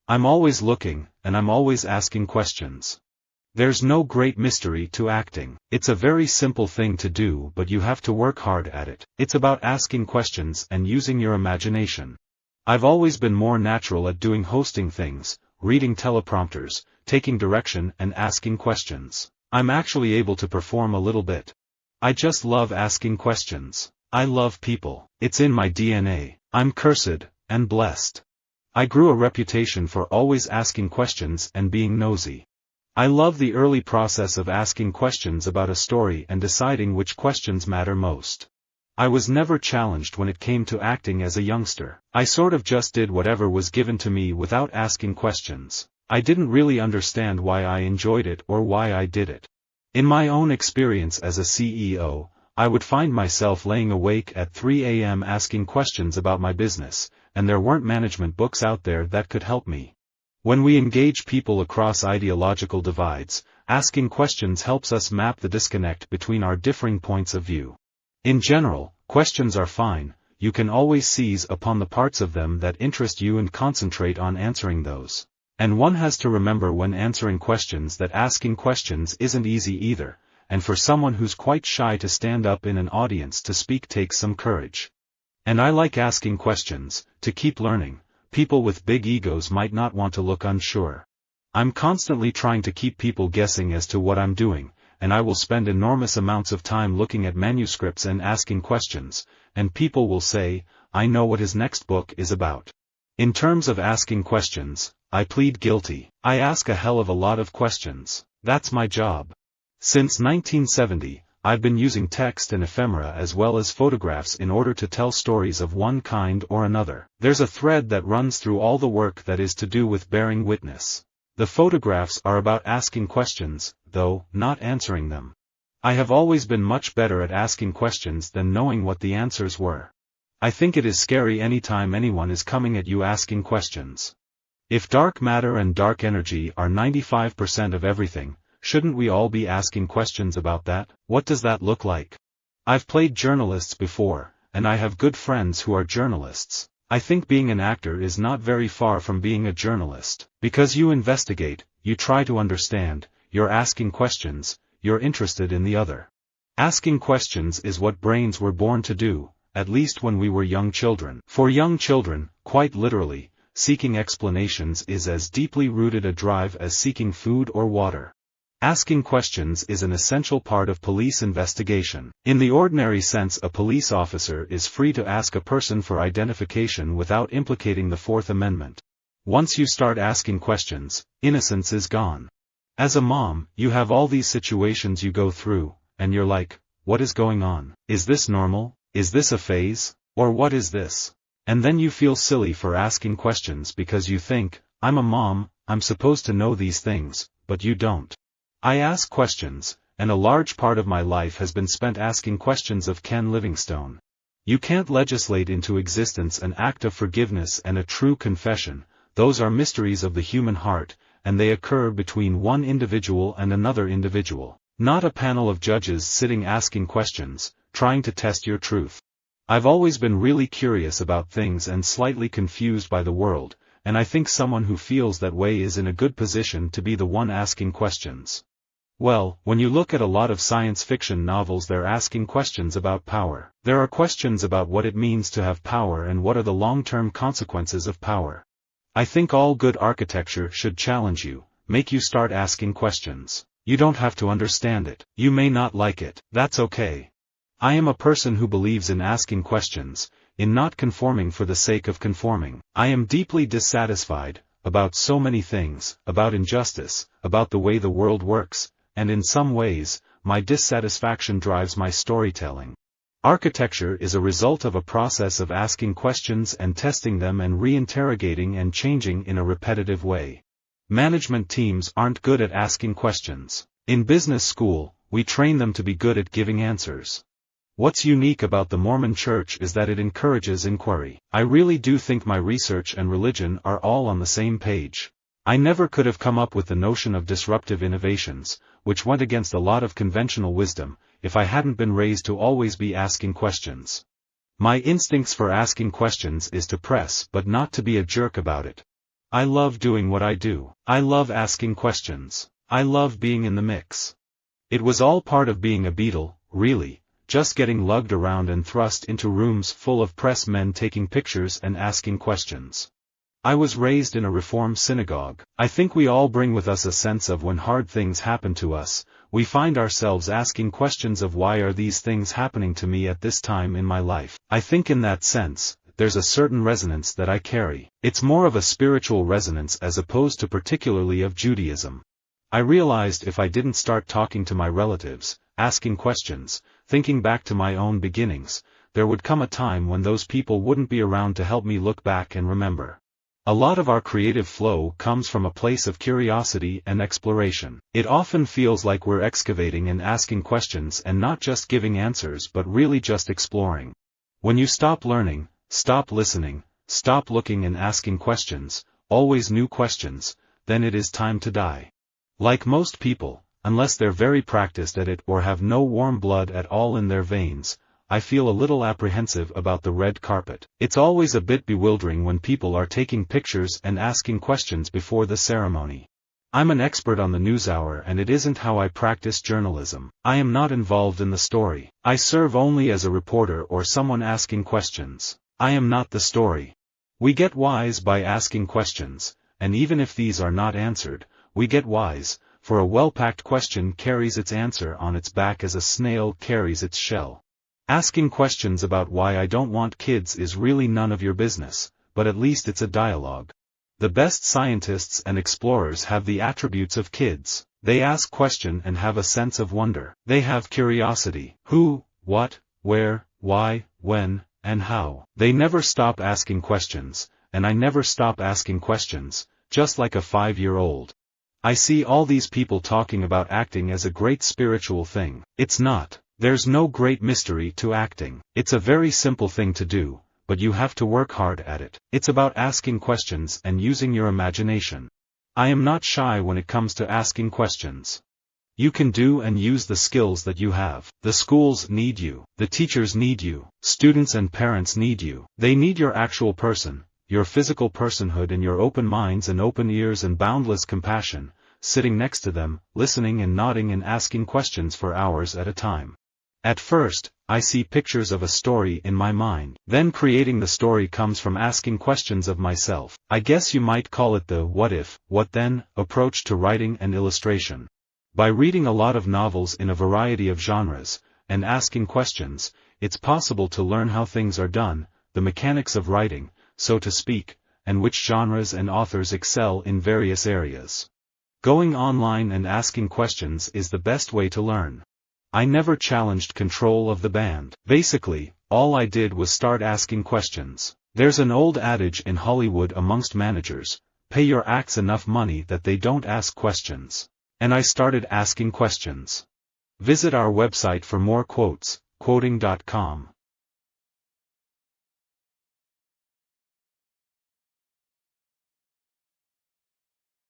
I'm always looking, and I'm always asking questions. There's no great mystery to acting. It's a very simple thing to do, but you have to work hard at it. It's about asking questions and using your imagination. I've always been more natural at doing hosting things, reading teleprompters, taking direction and asking questions. I'm actually able to perform a little bit. I just love asking questions. I love people. It's in my DNA. I'm cursed and blessed. I grew a reputation for always asking questions and being nosy. I love the early process of asking questions about a story and deciding which questions matter most. I was never challenged when it came to acting as a youngster. I sort of just did whatever was given to me without asking questions. I didn't really understand why I enjoyed it or why I did it. In my own experience as a CEO, I would find myself laying awake at 3 a.m. asking questions about my business, and there weren't management books out there that could help me. When we engage people across ideological divides, asking questions helps us map the disconnect between our differing points of view. In general, questions are fine. You can always seize upon the parts of them that interest you and concentrate on answering those. And one has to remember when answering questions that asking questions isn't easy either, and for someone who's quite shy to stand up in an audience to speak takes some courage. And I like asking questions, to keep learning. People with big egos might not want to look unsure. I'm constantly trying to keep people guessing as to what I'm doing, and I will spend enormous amounts of time looking at manuscripts and asking questions, and people will say, I know what his next book is about. In terms of asking questions, I plead guilty. I ask a hell of a lot of questions. That's my job. Since 1970, I've been using text and ephemera as well as photographs in order to tell stories of one kind or another. There's a thread that runs through all the work that is to do with bearing witness. The photographs are about asking questions, though, not answering them. I have always been much better at asking questions than knowing what the answers were. I think it is scary anytime anyone is coming at you asking questions. If dark matter and dark energy are 95% of everything, shouldn't we all be asking questions about that? What does that look like? I've played journalists before, and I have good friends who are journalists. I think being an actor is not very far from being a journalist. Because you investigate, you try to understand, you're asking questions, you're interested in the other. Asking questions is what brains were born to do, at least when we were young children. For young children, quite literally, seeking explanations is as deeply rooted a drive as seeking food or water. Asking questions is an essential part of police investigation. In the ordinary sense, a police officer is free to ask a person for identification without implicating the Fourth Amendment. Once you start asking questions, innocence is gone. As a mom, you have all these situations you go through, and you're like, what is going on? Is this normal? Is this a phase? Or what is this? And then you feel silly for asking questions because you think, I'm a mom, I'm supposed to know these things, but you don't. I ask questions, and a large part of my life has been spent asking questions of Ken Livingstone. You can't legislate into existence an act of forgiveness and a true confession. Those are mysteries of the human heart, and they occur between one individual and another individual, not a panel of judges sitting asking questions, trying to test your truth. I've always been really curious about things and slightly confused by the world, and I think someone who feels that way is in a good position to be the one asking questions. Well, when you look at a lot of science fiction novels, they're asking questions about power. There are questions about what it means to have power and what are the long-term consequences of power. I think all good architecture should challenge you, make you start asking questions. You don't have to understand it. You may not like it. That's okay. I am a person who believes in asking questions, in not conforming for the sake of conforming. I am deeply dissatisfied about so many things, about injustice, about the way the world works, and in some ways, my dissatisfaction drives my storytelling. Architecture is a result of a process of asking questions and testing them and reinterrogating and changing in a repetitive way. Management teams aren't good at asking questions. In business school, we train them to be good at giving answers. What's unique about the Mormon Church is that it encourages inquiry. I really do think my research and religion are all on the same page. I never could have come up with the notion of disruptive innovations, which went against a lot of conventional wisdom, if I hadn't been raised to always be asking questions. My instincts for asking questions is to press but not to be a jerk about it. I love doing what I do. I love asking questions. I love being in the mix. It was all part of being a Beatle, really, just getting lugged around and thrust into rooms full of press men taking pictures and asking questions. I was raised in a Reform synagogue. I think we all bring with us a sense of when hard things happen to us, we find ourselves asking questions of why are these things happening to me at this time in my life. I think in that sense, there's a certain resonance that I carry. It's more of a spiritual resonance as opposed to particularly of Judaism. I realized if I didn't start talking to my relatives, asking questions, thinking back to my own beginnings, there would come a time when those people wouldn't be around to help me look back and remember. A lot of our creative flow comes from a place of curiosity and exploration. It often feels like we're excavating and asking questions and not just giving answers but really just exploring. When you stop learning, stop listening, stop looking and asking questions, always new questions, then it is time to die. Like most people, unless they're very practiced at it or have no warm blood at all in their veins, I feel a little apprehensive about the red carpet. It's always a bit bewildering when people are taking pictures and asking questions before the ceremony. I'm an expert on the NewsHour and it isn't how I practice journalism. I am not involved in the story. I serve only as a reporter or someone asking questions. I am not the story. We get wise by asking questions, and even if these are not answered, we get wise, for a well-packed question carries its answer on its back as a snail carries its shell. Asking questions about why I don't want kids is really none of your business, but at least it's a dialogue. The best scientists and explorers have the attributes of kids. They ask question and have a sense of wonder. They have curiosity. Who, what, where, why, when, and how. They never stop asking questions, and I never stop asking questions, just like a 5-year-old. I see all these people talking about acting as a great spiritual thing. It's not. There's no great mystery to acting. It's a very simple thing to do, but you have to work hard at it. It's about asking questions and using your imagination. I am not shy when it comes to asking questions. You can do and use the skills that you have. The schools need you. The teachers need you. Students and parents need you. They need your actual person, your physical personhood and your open minds and open ears and boundless compassion, sitting next to them, listening and nodding and asking questions for hours at a time. At first, I see pictures of a story in my mind. Then creating the story comes from asking questions of myself. I guess you might call it the what if, what then approach to writing and illustration. By reading a lot of novels in a variety of genres, and asking questions, it's possible to learn how things are done, the mechanics of writing, so to speak, and which genres and authors excel in various areas. Going online and asking questions is the best way to learn. I never challenged control of the band. Basically, all I did was start asking questions. There's an old adage in Hollywood amongst managers, pay your acts enough money that they don't ask questions. And I started asking questions. Visit our website for more quotes, quoting.com.